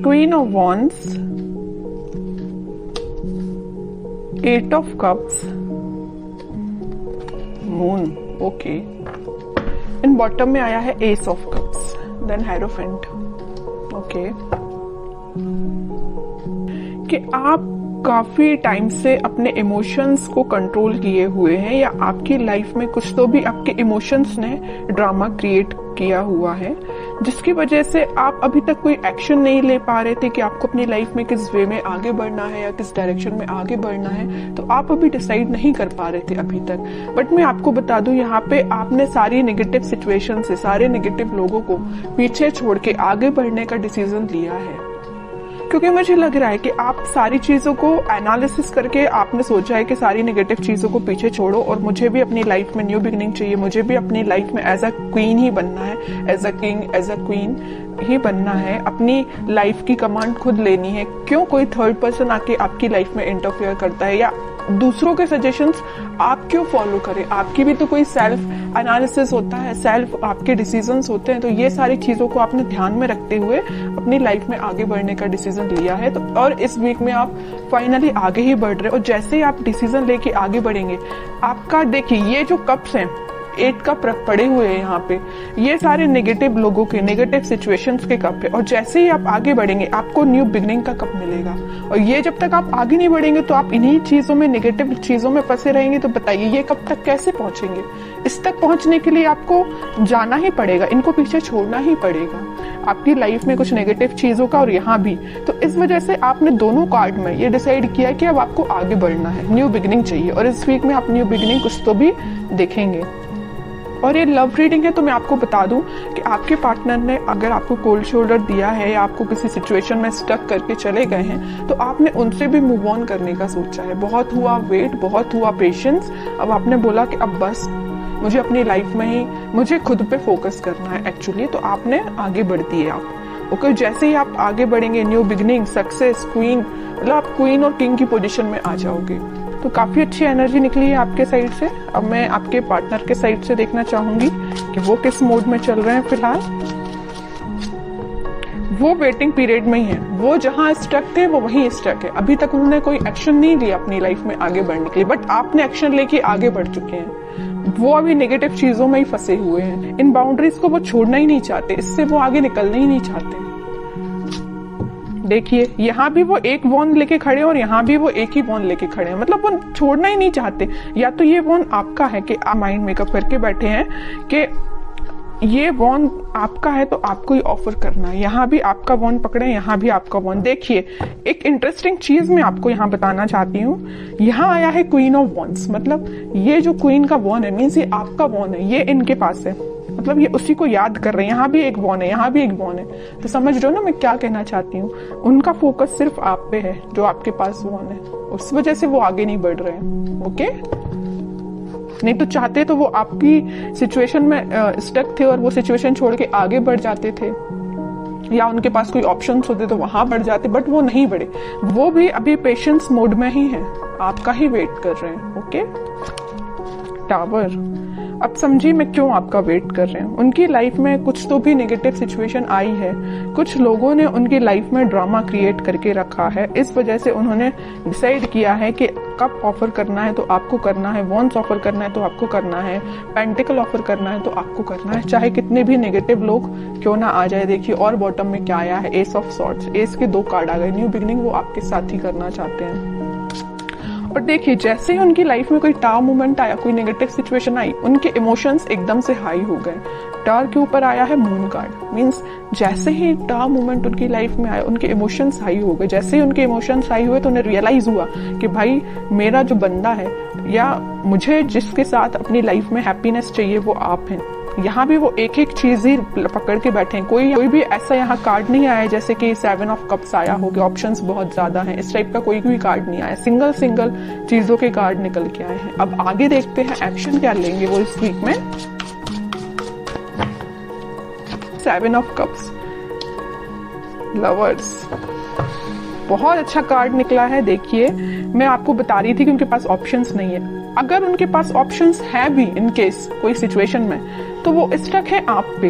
Queen of wands, eight of cups, moon, okay. In bottom में आया है ace of cups, then hierophant, okay. कि आप काफी टाइम से अपने इमोशंस को कंट्रोल किए हुए हैं, या आपकी लाइफ में कुछ तो भी आपके इमोशंस ने ड्रामा क्रिएट किया हुआ है, जिसकी वजह से आप अभी तक कोई एक्शन नहीं ले पा रहे थे कि आपको अपनी लाइफ में किस वे में आगे बढ़ना है या किस डायरेक्शन में आगे बढ़ना है। तो आप अभी डिसाइड नहीं कर पा रहे थे अभी तक। बट मैं आपको बता दूं, यहाँ पे आपने सारी नेगेटिव सिचुएशन से, सारे नेगेटिव लोगों को पीछे छोड़ के आगे बढ़ने का डिसीजन लिया है। क्योंकि मुझे लग रहा है कि आप सारी चीजों को एनालिसिस करके आपने सोचा है कि सारी नेगेटिव चीजों को पीछे छोड़ो और मुझे भी अपनी लाइफ में न्यू बिगिनिंग चाहिए, मुझे भी अपनी लाइफ में एज अ क्वीन ही बनना है, as a king, as a queen ही बनना है, अपनी लाइफ की कमांड खुद लेनी है। क्यों कोई थर्ड पर्सन आके आपकी लाइफ में इंटरफेयर करता है, या दूसरों के सजेशंस आप क्यों फॉलो करें? आपकी भी तो कोई सेल्फ एनालिसिस होता है, सेल्फ आपके डिसीजंस होते हैं। तो ये सारी चीजों को आपने ध्यान में रखते हुए अपनी लाइफ में आगे बढ़ने का डिसीजन लिया है। तो और इस वीक में आप फाइनली आगे ही बढ़ रहे हो, और जैसे ही आप डिसीजन लेके आगे बढ़ेंगे, आपका देखिए ये जो कप्स हैं, 8 कप पड़े हुए हैं यहाँ पे, ये सारे नेगेटिव लोगों के, नेगेटिव सिचुएशंस के कप है। और जैसे ही आप आगे बढ़ेंगे, आपको न्यू बिगनिंग का कप मिलेगा। और ये जब तक आप आगे नहीं बढ़ेंगे तो आप इन्हीं चीजों में, नेगेटिव चीजों में फंसे रहेंगे। तो बताइए ये कब तक कैसे पहुंचेंगे? इस तक पहुंचने के लिए आपको जाना ही पड़ेगा, इनको पीछे छोड़ना ही पड़ेगा, आपकी लाइफ में कुछ नेगेटिव चीजों का और यहाँ भी। तो इस वजह से आपने दोनों कार्ड में ये डिसाइड किया कि अब आपको आगे बढ़ना है, न्यू बिगनिंग चाहिए। और इस वीक में आप न्यू बिगनिंग कुछ तो भी देखेंगे। और ये लव रीडिंग है, तो मैं आपको बता दूं कि आपके पार्टनर ने अगर आपको कोल्ड शोल्डर दिया है या आपको किसी सिचुएशन में स्टक करके चले गए हैं, तो आपने उनसे भी मूव ऑन करने का सोचा है। बहुत हुआ वेट, बहुत हुआ पेशेंस, अब आपने बोला कि अब बस मुझे अपनी लाइफ में ही, मुझे खुद पे फोकस करना है एक्चुअली। तो आपने आगे बढ़ दिए आप, ओके। जैसे ही आप आगे बढ़ेंगे, न्यू बिगनिंग, सक्सेस, क्वीन, मतलब आप क्वीन और किंग की पोजीशन में आ जाओगे। तो काफी अच्छी एनर्जी निकली है आपके साइड से। अब मैं आपके पार्टनर के साइड से देखना चाहूंगी कि वो किस मोड में चल रहे हैं फिलहाल। वो वेटिंग पीरियड में ही है, वो जहां स्टक थे वो वहीं स्टक है। अभी तक उन्होंने कोई एक्शन नहीं लिया अपनी लाइफ में आगे बढ़ने के लिए, बट आपने एक्शन लेके आगे बढ़ चुके हैं। वो अभी नेगेटिव चीजों में ही फंसे हुए हैं, इन बाउंड्रीज को वो छोड़ना ही नहीं चाहते, इससे वो आगे निकलना ही नहीं चाहते। देखिए यहाँ भी वो एक वॉन लेके खड़े हैं और यहाँ भी वो एक ही वॉन लेके खड़े हैं, मतलब वो छोड़ना ही नहीं चाहते। या तो ये वॉन आपका है कि आप माइंड मेकअप करके बैठे हैं कि ये वॉन आपका है तो आपको ही ऑफर करना है। यहाँ भी आपका वॉन पकड़े, यहाँ भी आपका वॉन। देखिए एक इंटरेस्टिंग चीज मैं आपको यहाँ बताना चाहती हूँ। यहाँ आया है क्वीन ऑफ वॉन्ड्स, मतलब ये जो क्वीन का वॉन है, मीन्स ये आपका वॉन है, ये इनके पास है, मतलब ये उसी को याद कर रहे हैं। यहाँ भी एक वॉन है, यहाँ भी एक वॉन है। तो समझ रहे हो ना मैं क्या कहना चाहती हूँ? उनका फोकस सिर्फ आप पे है, जो आपके पास वॉन है, उस वजह से वो आगे नहीं बढ़ रहे हैं, ओके। नहीं तो चाहते तो वो आपकी सिचुएशन में स्टक थे और वो सिचुएशन छोड़ के आगे बढ़ जाते थे, या उनके पास कोई ऑप्शंस होते तो वहां बढ़ जाते, बट वो नहीं बढ़े। वो भी अभी पेशेंस मोड में ही है, आपका ही वेट कर रहे हैं, ओके। टावर, अब समझिए मैं क्यों आपका वेट कर रहे हैं। उनकी लाइफ में कुछ तो भी नेगेटिव सिचुएशन आई है, कुछ लोगों ने उनकी लाइफ में ड्रामा क्रिएट करके रखा है। इस वजह से उन्होंने डिसाइड किया है कि कप ऑफर करना है तो आपको करना है, वॉन्स ऑफर करना है तो आपको करना है, पेंटिकल ऑफर करना है तो आपको करना है, चाहे कितने भी नेगेटिव लोग क्यों ना आ जाए। देखिए और बॉटम में क्या आया है, एस ऑफ सॉर्ड्स, एस के 2 कार्ड आ गए। न्यू बिगनिंग वो आपके साथ ही करना चाहते हैं। और देखिए जैसे ही उनकी लाइफ में कोई टावर मोमेंट आया, कोई नेगेटिव सिचुएशन आई, उनके इमोशंस एकदम से हाई हो गए। टावर के ऊपर आया है मून कार्ड, मींस जैसे ही टावर मोमेंट उनकी लाइफ में आया, उनके इमोशंस हाई हो गए। जैसे ही उनके इमोशंस हाई हुए तो उन्हें रियलाइज हुआ कि भाई मेरा जो बंदा है, या मुझे जिसके साथ अपनी लाइफ में हैप्पीनेस चाहिए, वो आप हैं। यहाँ भी वो एक एक चीज ही पकड़ के बैठे हैं। कोई भी ऐसा यहाँ कार्ड नहीं आया जैसे कि 7 ऑफ कप्स आया हो कि ऑप्शंस बहुत ज्यादा हैं, इस टाइप का कोई भी कार्ड नहीं आया। सिंगल सिंगल चीजों के कार्ड निकल के आए हैं। अब आगे देखते हैं एक्शन क्या लेंगे वो इस वीक में। 7 ऑफ कप्स, लवर्स, बहुत अच्छा कार्ड निकला है। देखिए मैं आपको बता रही थी कि उनके पास ऑप्शंस नहीं है। अगर उनके पास ऑप्शंस है भी इन केस कोई सिचुएशन में, तो वो स्टक है आप पे।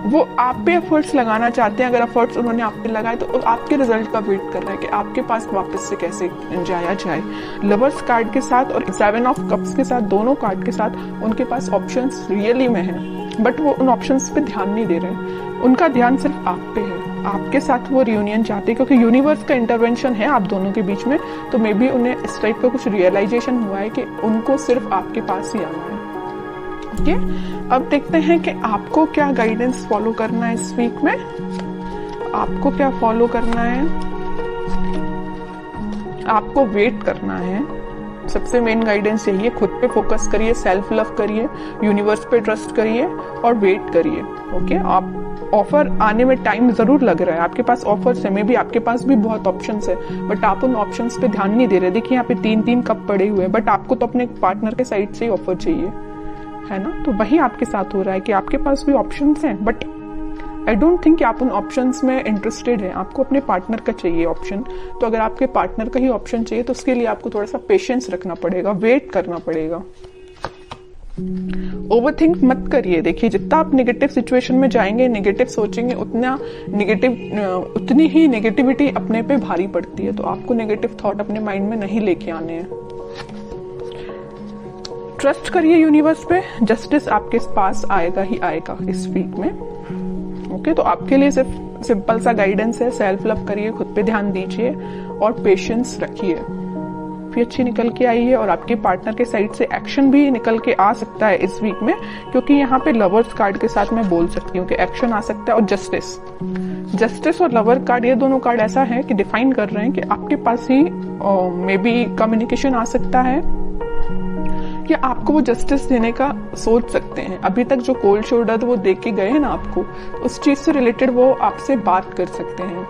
वो आप पे एफर्ट्स लगाना चाहते हैं। अगर एफर्ट्स उन्होंने आप पे लगाए तो आपके रिजल्ट का वेट कर रहा है कि आपके पास वापस से कैसे जाया जाए। लवर्स कार्ड के साथ और 7 ऑफ कप्स के साथ, दोनों कार्ड के साथ उनके पास ऑप्शंस रियली में हैं, बट वो उन ऑप्शंस पे ध्यान नहीं दे रहे हैं। उनका ध्यान सिर्फ आप पे है, आपके साथ वो रियूनियन चाहते हैं, क्योंकि यूनिवर्स का इंटरवेंशन है आप दोनों के बीच में। तो मे बी उन्हें इस टाइप का कुछ रियलाइजेशन हुआ है कि उनको सिर्फ आपके पास ही आना है। ओके, अब देखते हैं कि आपको क्या गाइडेंस फॉलो करना है इस वीक में। आपको क्या फॉलो करना है? आपको वेट करना है। सबसे मेन गाइडेंस यही है, खुद पे फोकस करिए, सेल्फ लव करिए, यूनिवर्स पे ट्रस्ट करिए और वेट करिए। ओके, आप ऑफर आने में टाइम जरूर लग रहा है, आपके पास ऑफर्स है, मे बी आपके पास भी बहुत ऑप्शंस है, बट आप उन ऑप्शंस पे ध्यान नहीं दे रहे। देखिए यहाँ पे 3-3 कप पड़े हुए हैं, बट आपको तो अपने पार्टनर के साइड से ही ऑफर चाहिए, है ना। तो वही आपके साथ हो रहा है कि आपके पास भी ऑप्शंस हैं, बट आई डोंट थिंक कि आप उन ऑप्शंस में इंटरेस्टेड हैं। आपको अपने पार्टनर का चाहिए ऑप्शन। तो अगर आपके पार्टनर का ही ऑप्शन चाहिए तो उसके लिए आपको थोड़ा सा पेशेंस रखना पड़ेगा, वेट करना पड़ेगा। ओवरथिंक मत करिए। देखिए जितना आप नेगेटिव सिचुएशन में जाएंगे, नेगेटिव सोचेंगे, उतनी ही नेगेटिविटी अपने पे भारी पड़ती है। तो आपको नेगेटिव थॉट अपने माइंड में नहीं लेके आने हैं। ट्रस्ट करिए यूनिवर्स पे, जस्टिस आपके पास आएगा ही आएगा इस वीक में। ओके, तो आपके लिए सिर्फ सिंपल सा गाइडेंस है, सेल्फ लव करिए, खुद पे ध्यान दीजिए और पेशेंस रखिए। भी अच्छी निकल के आई है और आपके पार्टनर के साइड से एक्शन भी निकल के आ सकता है इस वीक में, क्योंकि यहाँ पे लवर्स कार्ड के साथ मैं बोल सकती हूँ कि एक्शन आ सकता है। और जस्टिस और लवर कार्ड, ये दोनों कार्ड ऐसा है कि डिफाइन कर रहे हैं कि आपके पास ही मे बी कम्युनिकेशन आ सकता है या आपको वो जस्टिस देने का सोच सकते हैं। अभी तक जो कोल्ड शोल्डर वो दे के गए हैं ना आपको, उस चीज से रिलेटेड वो आपसे बात कर सकते हैं।